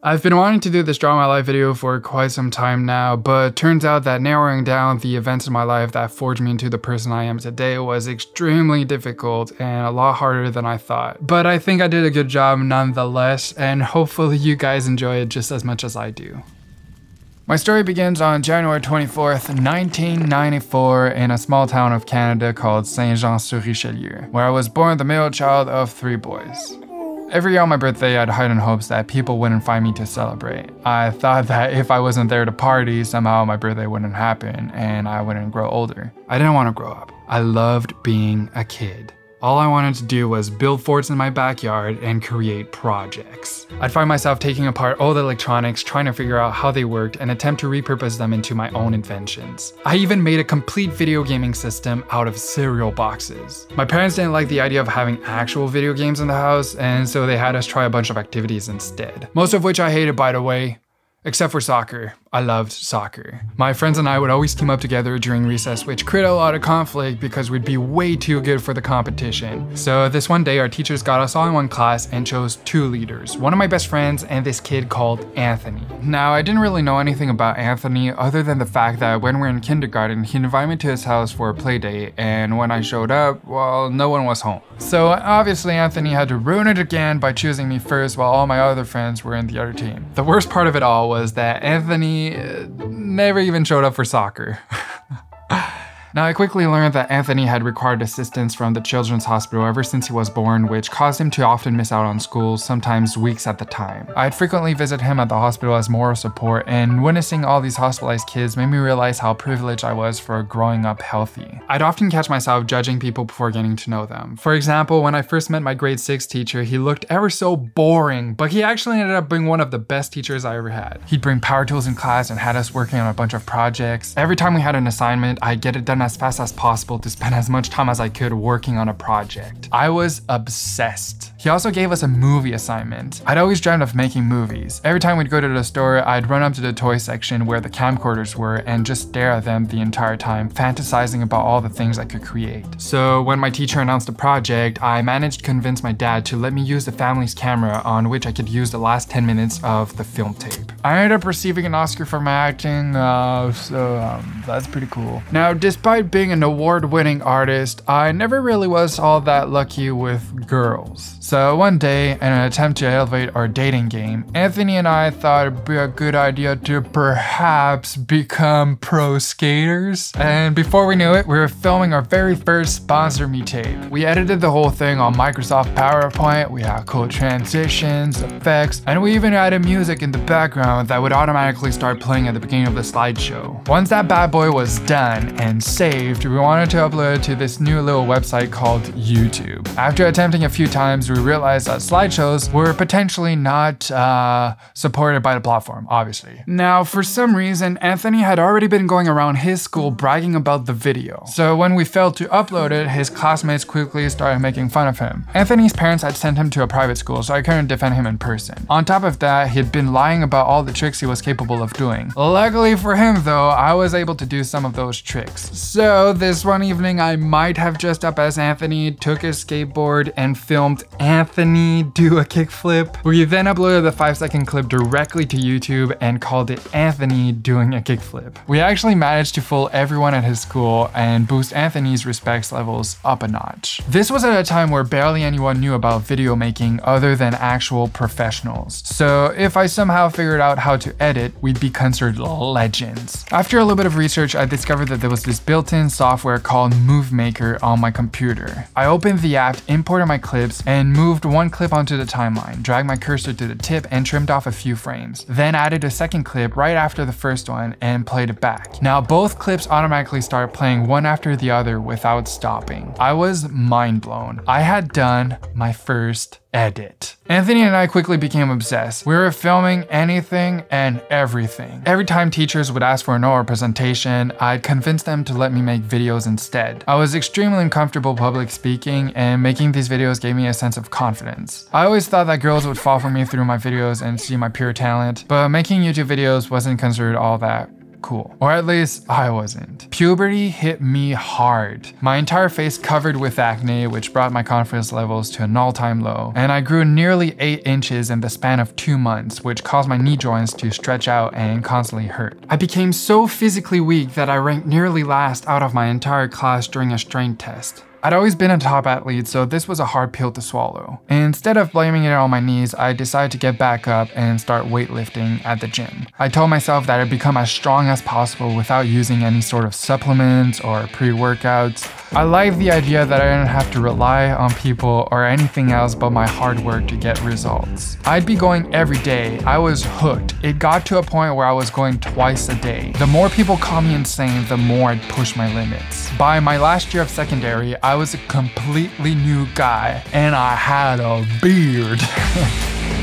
I've been wanting to do this Draw My Life video for quite some time now, but turns out that narrowing down the events in my life that forged me into the person I am today was extremely difficult and a lot harder than I thought. But I think I did a good job nonetheless, and hopefully you guys enjoy it just as much as I do. My story begins on January 24th, 1994 in a small town of Canada called Saint-Jean-sur-Richelieu, where I was born the middle child of 3 boys. Every year on my birthday, I'd hide in hopes that people wouldn't find me to celebrate. I thought that if I wasn't there to party, somehow my birthday wouldn't happen and I wouldn't grow older. I didn't want to grow up. I loved being a kid. All I wanted to do was build forts in my backyard and create projects. I'd find myself taking apart all the electronics, trying to figure out how they worked and attempt to repurpose them into my own inventions. I even made a complete video gaming system out of cereal boxes. My parents didn't like the idea of having actual video games in the house, and so they had us try a bunch of activities instead. Most of which I hated, by the way, except for soccer. I loved soccer. My friends and I would always team up together during recess, which created a lot of conflict because we'd be way too good for the competition. So this one day, our teachers got us all in one class and chose 2 leaders, one of my best friends and this kid called Anthony. Now, I didn't really know anything about Anthony other than the fact that when we were in kindergarten, he invited me to his house for a play date, and when I showed up, well, no one was home. So obviously Anthony had to ruin it again by choosing me first while all my other friends were in the other team. The worst part of it all was that Anthony never even showed up for soccer. Now, I quickly learned that Anthony had required assistance from the children's hospital ever since he was born, which caused him to often miss out on school, sometimes weeks at the time. I'd frequently visit him at the hospital as moral support, and witnessing all these hospitalized kids made me realize how privileged I was for growing up healthy. I'd often catch myself judging people before getting to know them. For example, when I first met my grade 6 teacher, he looked ever so boring, but he actually ended up being one of the best teachers I ever had. He'd bring power tools in class and had us working on a bunch of projects. Every time we had an assignment, I'd get it done as fast as possible to spend as much time as I could working on a project. I was obsessed. He also gave us a movie assignment. I'd always dreamt of making movies. Every time we'd go to the store, I'd run up to the toy section where the camcorders were and just stare at them the entire time, fantasizing about all the things I could create. So when my teacher announced the project, I managed to convince my dad to let me use the family's camera on which I could use the last 10 minutes of the film tape. I ended up receiving an Oscar for my acting, so that's pretty cool. Now, despite being an award-winning artist, I never really was all that lucky with girls. So one day, in an attempt to elevate our dating game, Anthony and I thought it'd be a good idea to perhaps become pro skaters. And before we knew it, we were filming our very first Sponsor Me tape. We edited the whole thing on Microsoft PowerPoint, we had cool transitions, effects, and we even added music in the background that would automatically start playing at the beginning of the slideshow. Once that bad boy was done and saved, we wanted to upload it to this new little website called YouTube. After attempting a few times, we realized that slideshows were potentially not supported by the platform, obviously. Now, for some reason, Anthony had already been going around his school bragging about the video. So when we failed to upload it, his classmates quickly started making fun of him. Anthony's parents had sent him to a private school, so I couldn't defend him in person. On top of that, he'd been lying about all the tricks he was capable of doing. Luckily for him though, I was able to do some of those tricks. So this one evening, I might have dressed up as Anthony, took his skateboard, and filmed Anthony do a kickflip. We then uploaded the 5-second clip directly to YouTube and called it Anthony doing a kickflip. We actually managed to fool everyone at his school and boost Anthony's respect levels up a notch. This was at a time where barely anyone knew about video making other than actual professionals. So if I somehow figured out how to edit, we'd be considered legends. After a little bit of research, I discovered that there was this built-in software called Move Maker on my computer. I opened the app, imported my clips, and moved one clip onto the timeline, dragged my cursor to the tip and trimmed off a few frames. Then added a second clip right after the first one and played it back. Now both clips automatically started playing one after the other without stopping. I was mind blown. I had done my first edit. Anthony and I quickly became obsessed. We were filming anything and everything. Every time teachers would ask for an oral presentation, I'd convince them to let me make videos instead. I was extremely uncomfortable public speaking, and making these videos gave me a sense of confidence. I always thought that girls would fall for me through my videos and see my pure talent, but making YouTube videos wasn't considered all that cool. Or at least I wasn't. Puberty hit me hard. My entire face covered with acne, which brought my confidence levels to an all-time low. And I grew nearly 8 inches in the span of 2 months, which caused my knee joints to stretch out and constantly hurt. I became so physically weak that I ranked nearly last out of my entire class during a strength test. I'd always been a top athlete, so this was a hard pill to swallow. Instead of blaming it on my knees, I decided to get back up and start weightlifting at the gym. I told myself that I'd become as strong as possible without using any sort of supplements or pre-workouts. I liked the idea that I didn't have to rely on people or anything else but my hard work to get results. I'd be going every day. I was hooked. It got to a point where I was going twice a day. The more people call me insane, the more I'd push my limits. By my last year of secondary, I was a completely new guy, and I had a beard.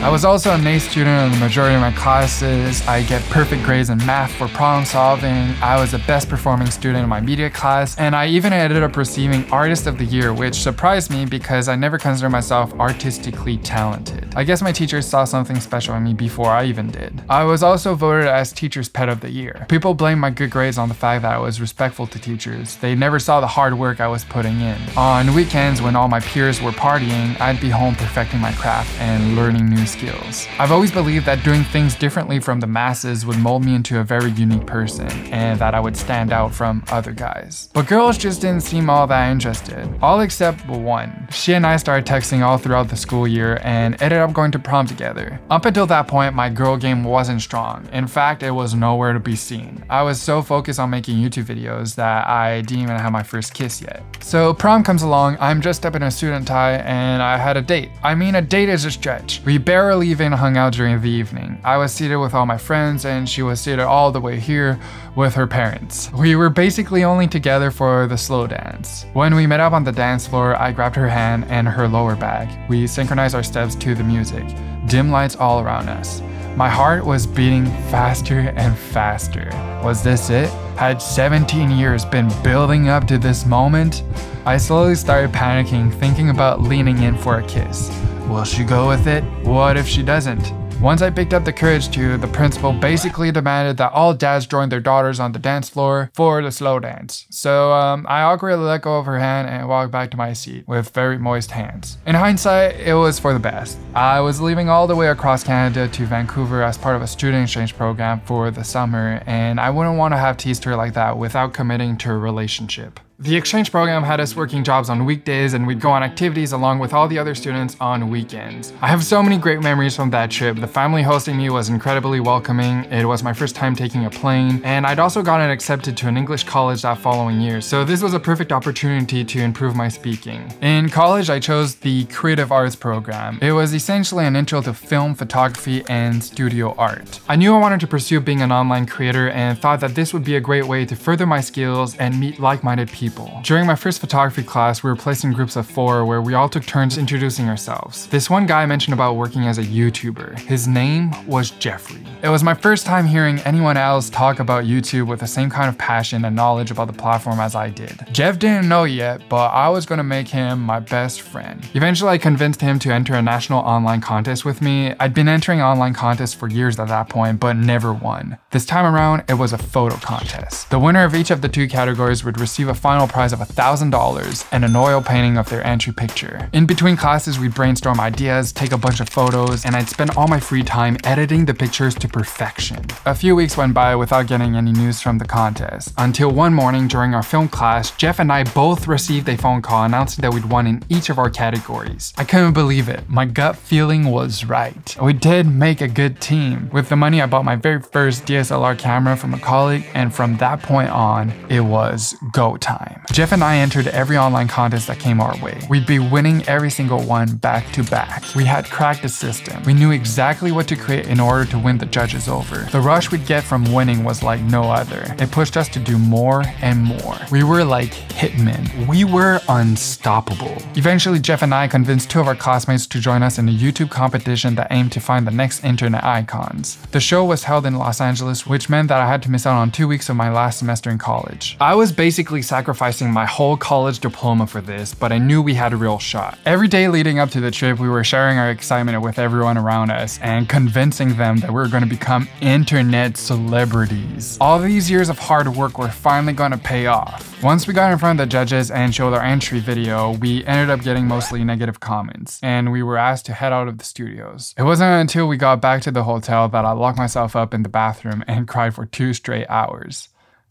I was also an A student in the majority of my classes. I get perfect grades in math for problem solving. I was the best performing student in my media class, and I even ended up receiving Artist of the Year, which surprised me because I never considered myself artistically talented. I guess my teachers saw something special in me before I even did. I was also voted as Teacher's Pet of the Year. People blame my good grades on the fact that I was respectful to teachers. They never saw the hard work I was putting in. On weekends when all my peers were partying, I'd be home perfecting my craft and learning new skills. I've always believed that doing things differently from the masses would mold me into a very unique person, and that I would stand out from other guys. But girls just didn't seem all that interested. All except one. She and I started texting all throughout the school year and ended up going to prom together. Up until that point, my girl game wasn't strong. In fact, it was nowhere to be seen. I was so focused on making YouTube videos that I didn't even have my first kiss yet. So prom comes along, I'm dressed up in a suit and tie, and I had a date. I mean, a date is a stretch. We barely even hung out during the evening. I was seated with all my friends, and she was seated all the way here with her parents. We were basically only together for the slow dance. When we met up on the dance floor, I grabbed her hand and her lower back. We synchronized our steps to the music. Dim lights all around us. My heart was beating faster and faster. Was this it? Had 17 years been building up to this moment? I slowly started panicking, thinking about leaning in for a kiss. Will she go with it? What if she doesn't? Once I picked up the courage to, the principal basically demanded that all dads join their daughters on the dance floor for the slow dance. So I awkwardly let go of her hand and walked back to my seat with very moist hands. In hindsight, it was for the best. I was leaving all the way across Canada to Vancouver as part of a student exchange program for the summer, and I wouldn't want to have teased her like that without committing to a relationship. The exchange program had us working jobs on weekdays, and we'd go on activities along with all the other students on weekends. I have so many great memories from that trip. The family hosting me was incredibly welcoming. It was my first time taking a plane, and I'd also gotten accepted to an English college that following year, so this was a perfect opportunity to improve my speaking. In college, I chose the creative arts program. It was essentially an intro to film, photography, and studio art. I knew I wanted to pursue being an online creator and thought that this would be a great way to further my skills and meet like-minded people. During my first photography class, we were placed in groups of 4 where we all took turns introducing ourselves. This one guy mentioned about working as a YouTuber. His name was Jeffrey. It was my first time hearing anyone else talk about YouTube with the same kind of passion and knowledge about the platform as I did. Jeff didn't know yet, but I was gonna make him my best friend. Eventually, I convinced him to enter a national online contest with me. I'd been entering online contests for years at that point, but never won. This time around, it was a photo contest. The winner of each of the 2 categories would receive a final prize of $1,000 and an oil painting of their entry picture. In between classes, we'd brainstorm ideas, take a bunch of photos, and I'd spend all my free time editing the pictures to perfection. A few weeks went by without getting any news from the contest, until one morning during our film class, Jeff and I both received a phone call announcing that we'd won in each of our categories. I couldn't believe it. My gut feeling was right. We did make a good team. With the money, I bought my very first DSLR camera from a colleague, and from that point on, it was go time. Jeff and I entered every online contest that came our way. We'd be winning every single one back to back. We had cracked the system. We knew exactly what to create in order to win the judges over. The rush we'd get from winning was like no other. It pushed us to do more and more. We were like hitmen. We were unstoppable. Eventually, Jeff and I convinced 2 of our classmates to join us in a YouTube competition that aimed to find the next internet icons. The show was held in Los Angeles, which meant that I had to miss out on 2 weeks of my last semester in college. I was basically sacrificing sacrificing my whole college diploma for this, but I knew we had a real shot. Every day leading up to the trip, we were sharing our excitement with everyone around us and convincing them that we were going to become internet celebrities. All these years of hard work were finally going to pay off. Once we got in front of the judges and showed our entry video, we ended up getting mostly negative comments, and we were asked to head out of the studios. It wasn't until we got back to the hotel that I locked myself up in the bathroom and cried for 2 straight hours.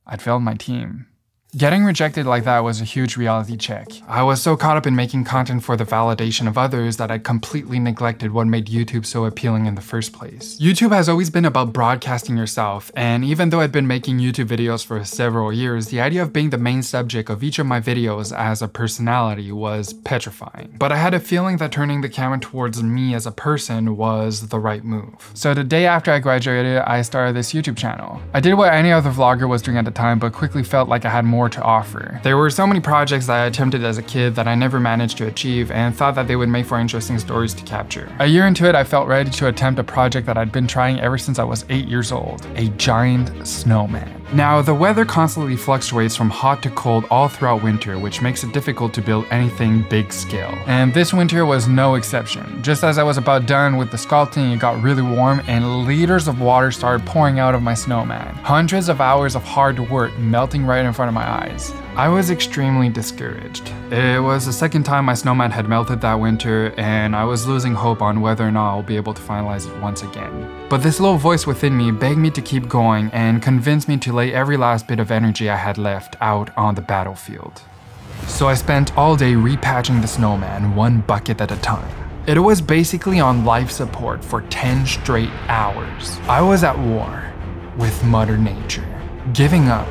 I'd failed my team. Getting rejected like that was a huge reality check. I was so caught up in making content for the validation of others that I completely neglected what made YouTube so appealing in the first place. YouTube has always been about broadcasting yourself, and even though I'd been making YouTube videos for several years, the idea of being the main subject of each of my videos as a personality was petrifying. But I had a feeling that turning the camera towards me as a person was the right move. So the day after I graduated, I started this YouTube channel. I did what any other vlogger was doing at the time, but quickly felt like I had more to offer. There were so many projects that I attempted as a kid that I never managed to achieve and thought that they would make for interesting stories to capture. A year into it, I felt ready to attempt a project that I'd been trying ever since I was 8 years old, a giant snowman. Now, the weather constantly fluctuates from hot to cold all throughout winter, which makes it difficult to build anything big scale. And this winter was no exception. Just as I was about done with the sculpting, it got really warm and liters of water started pouring out of my snowman. Hundreds of hours of hard work melting right in front of my eyes. I was extremely discouraged. It was the second time my snowman had melted that winter, and I was losing hope on whether or not I'll be able to finalize it once again. But this little voice within me begged me to keep going and convinced me to lay every last bit of energy I had left out on the battlefield. So I spent all day repatching the snowman, one bucket at a time. It was basically on life support for 10 straight hours. I was at war with Mother Nature. Giving up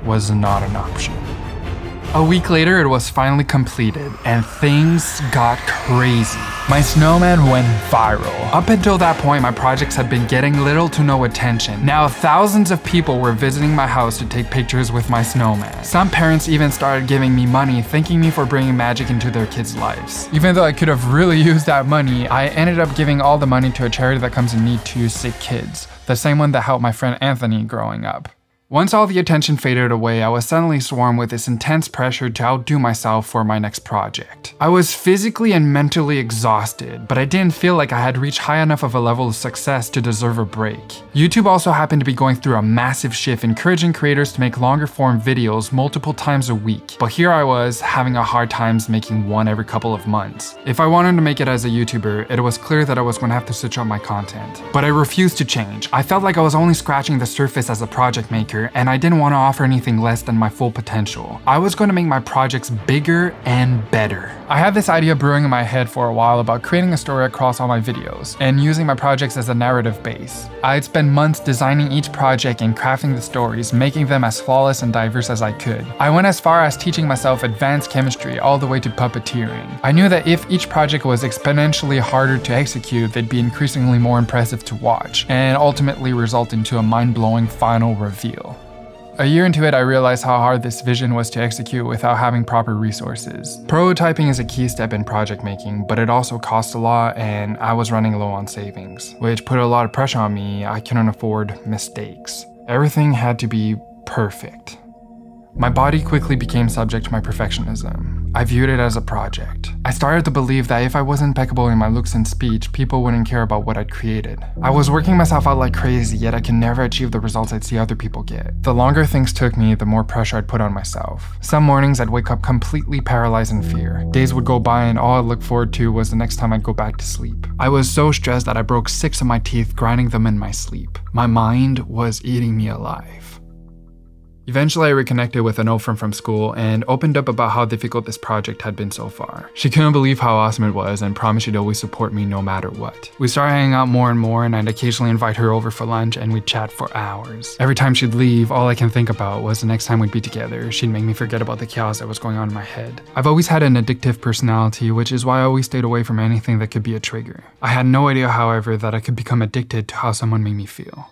was not an option. A week later, it was finally completed, and things got crazy. My snowman went viral. Up until that point, my projects had been getting little to no attention. Now, thousands of people were visiting my house to take pictures with my snowman. Some parents even started giving me money, thanking me for bringing magic into their kids' lives. Even though I could have really used that money, I ended up giving all the money to a charity that comes in need to sick kids, the same one that helped my friend Anthony growing up. Once all the attention faded away, I was suddenly swarmed with this intense pressure to outdo myself for my next project. I was physically and mentally exhausted, but I didn't feel like I had reached high enough of a level of success to deserve a break. YouTube also happened to be going through a massive shift, encouraging creators to make longer form videos multiple times a week. But here I was, having a hard time making one every couple of months. If I wanted to make it as a YouTuber, it was clear that I was going to have to switch up my content. But I refused to change. I felt like I was only scratching the surface as a project maker, and I didn't want to offer anything less than my full potential. I was going to make my projects bigger and better. I had this idea brewing in my head for a while about creating a story across all my videos and using my projects as a narrative base. I'd spend months designing each project and crafting the stories, making them as flawless and diverse as I could. I went as far as teaching myself advanced chemistry all the way to puppeteering. I knew that if each project was exponentially harder to execute, they'd be increasingly more impressive to watch, and ultimately result into a mind-blowing final reveal. A year into it, I realized how hard this vision was to execute without having proper resources. Prototyping is a key step in project making, but it also costs a lot, and I was running low on savings, which put a lot of pressure on me. I couldn't afford mistakes. Everything had to be perfect. My body quickly became subject to my perfectionism. I viewed it as a project. I started to believe that if I wasn't impeccable in my looks and speech, people wouldn't care about what I'd created. I was working myself out like crazy, yet I could never achieve the results I'd see other people get. The longer things took me, the more pressure I'd put on myself. Some mornings I'd wake up completely paralyzed in fear. Days would go by and all I'd look forward to was the next time I'd go back to sleep. I was so stressed that I broke 6 of my teeth grinding them in my sleep. My mind was eating me alive. Eventually, I reconnected with an old friend from school and opened up about how difficult this project had been so far. She couldn't believe how awesome it was and promised she'd always support me no matter what. We started hanging out more and more, and I'd occasionally invite her over for lunch and we'd chat for hours. Every time she'd leave, all I can think about was the next time we'd be together. She'd make me forget about the chaos that was going on in my head. I've always had an addictive personality, which is why I always stayed away from anything that could be a trigger. I had no idea, however, that I could become addicted to how someone made me feel.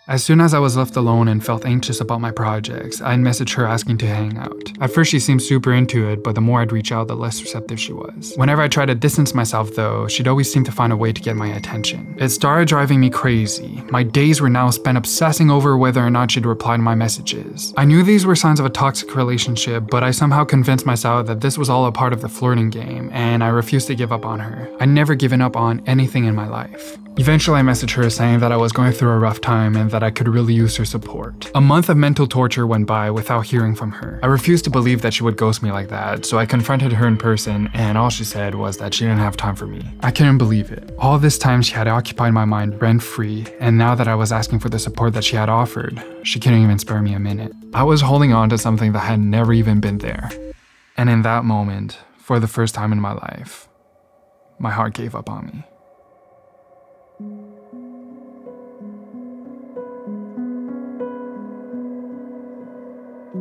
As soon as I was left alone and felt anxious about my projects, I'd message her asking to hang out. At first she seemed super into it, but the more I'd reach out, the less receptive she was. Whenever I tried to distance myself though, she'd always seem to find a way to get my attention. It started driving me crazy. My days were now spent obsessing over whether or not she'd reply to my messages. I knew these were signs of a toxic relationship, but I somehow convinced myself that this was all a part of the flirting game, and I refused to give up on her. I'd never given up on anything in my life. Eventually I messaged her saying that I was going through a rough time and that I could really use her support. A month of mental torture went by without hearing from her. I refused to believe that she would ghost me like that, so I confronted her in person, and all she said was that she didn't have time for me. I couldn't believe it. All this time she had occupied my mind rent-free, and now that I was asking for the support that she had offered, she couldn't even spare me a minute. I was holding on to something that had never even been there. And in that moment, for the first time in my life, my heart gave up on me.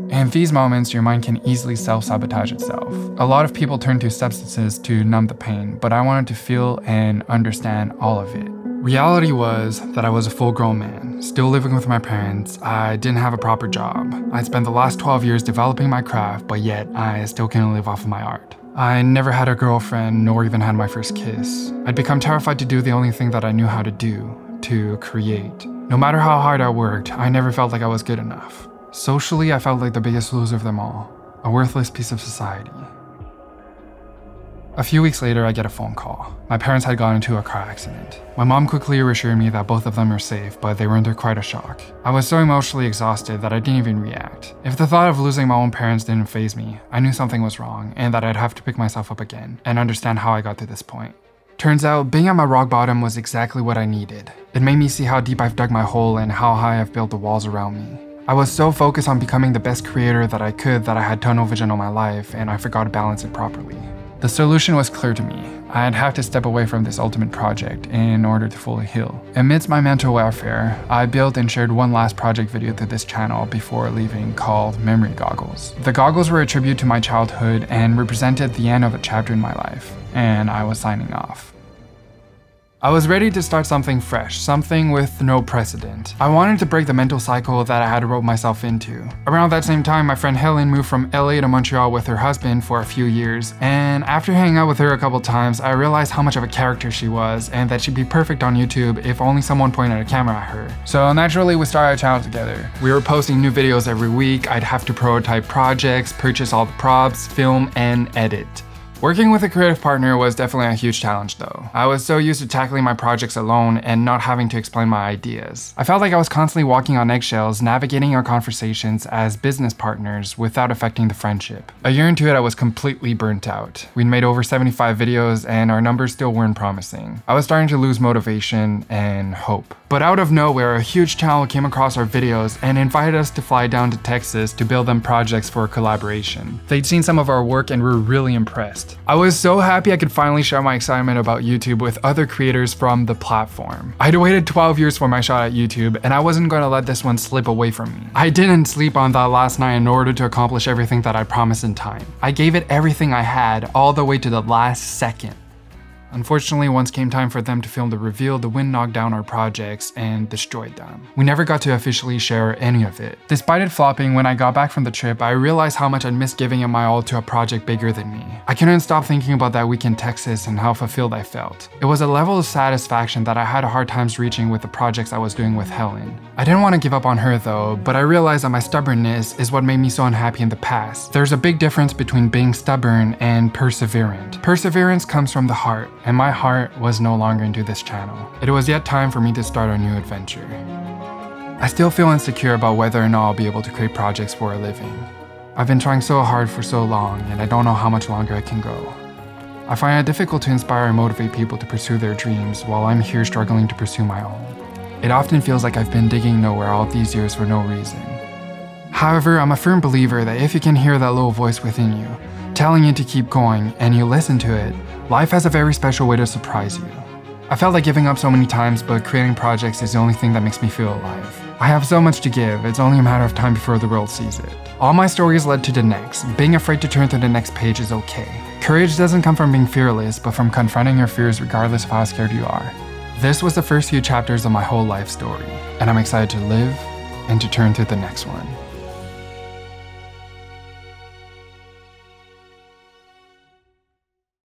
In these moments, your mind can easily self-sabotage itself. A lot of people turn to substances to numb the pain, but I wanted to feel and understand all of it. Reality was that I was a full-grown man, still living with my parents. I didn't have a proper job. I'd spent the last 12 years developing my craft, but yet I still couldn't live off of my art. I never had a girlfriend, nor even had my first kiss. I'd become terrified to do the only thing that I knew how to do, to create. No matter how hard I worked, I never felt like I was good enough. Socially, I felt like the biggest loser of them all, a worthless piece of society. A few weeks later, I get a phone call. My parents had gotten into a car accident. My mom quickly reassured me that both of them were safe, but they were under quite a shock. I was so emotionally exhausted that I didn't even react. If the thought of losing my own parents didn't faze me, I knew something was wrong and that I'd have to pick myself up again and understand how I got to this point. Turns out, being at my rock bottom was exactly what I needed. It made me see how deep I've dug my hole and how high I've built the walls around me. I was so focused on becoming the best creator that I could that I had tunnel vision on my life and I forgot to balance it properly. The solution was clear to me. I'd have to step away from this ultimate project in order to fully heal. Amidst my mental welfare, I built and shared one last project video to this channel before leaving called Memory Goggles. The goggles were a tribute to my childhood and represented the end of a chapter in my life, and I was signing off. I was ready to start something fresh, something with no precedent. I wanted to break the mental cycle that I had roped myself into. Around that same time, my friend Helen moved from LA to Montreal with her husband for a few years, and after hanging out with her a couple times, I realized how much of a character she was and that she'd be perfect on YouTube if only someone pointed a camera at her. So naturally, we started a channel together. We were posting new videos every week. I'd have to prototype projects, purchase all the props, film, and edit. Working with a creative partner was definitely a huge challenge though. I was so used to tackling my projects alone and not having to explain my ideas. I felt like I was constantly walking on eggshells, navigating our conversations as business partners without affecting the friendship. A year into it, I was completely burnt out. We'd made over 75 videos and our numbers still weren't promising. I was starting to lose motivation and hope. But out of nowhere, a huge channel came across our videos and invited us to fly down to Texas to build them projects for a collaboration. They'd seen some of our work and were really impressed. I was so happy I could finally share my excitement about YouTube with other creators from the platform. I'd waited 12 years for my shot at YouTube, and I wasn't going to let this one slip away from me. I didn't sleep on that last night in order to accomplish everything that I promised in time. I gave it everything I had, all the way to the last second. Unfortunately, once came time for them to film the reveal, the wind knocked down our projects and destroyed them. We never got to officially share any of it. Despite it flopping, when I got back from the trip, I realized how much I'd missed giving it my all to a project bigger than me. I couldn't stop thinking about that week in Texas and how fulfilled I felt. It was a level of satisfaction that I had a hard time reaching with the projects I was doing with Helen. I didn't want to give up on her though, but I realized that my stubbornness is what made me so unhappy in the past. There's a big difference between being stubborn and perseverant. Perseverance comes from the heart, and my heart was no longer into this channel. It was yet time for me to start a new adventure. I still feel insecure about whether or not I'll be able to create projects for a living. I've been trying so hard for so long, and I don't know how much longer I can go. I find it difficult to inspire and motivate people to pursue their dreams while I'm here struggling to pursue my own. It often feels like I've been digging nowhere all these years for no reason. However, I'm a firm believer that if you can hear that little voice within you, telling you to keep going, and you listen to it, life has a very special way to surprise you. I felt like giving up so many times, but creating projects is the only thing that makes me feel alive. I have so much to give, it's only a matter of time before the world sees it. All my stories led to the next. Being afraid to turn to the next page is okay. Courage doesn't come from being fearless, but from confronting your fears regardless of how scared you are. This was the first few chapters of my whole life story, and I'm excited to live and to turn to the next one.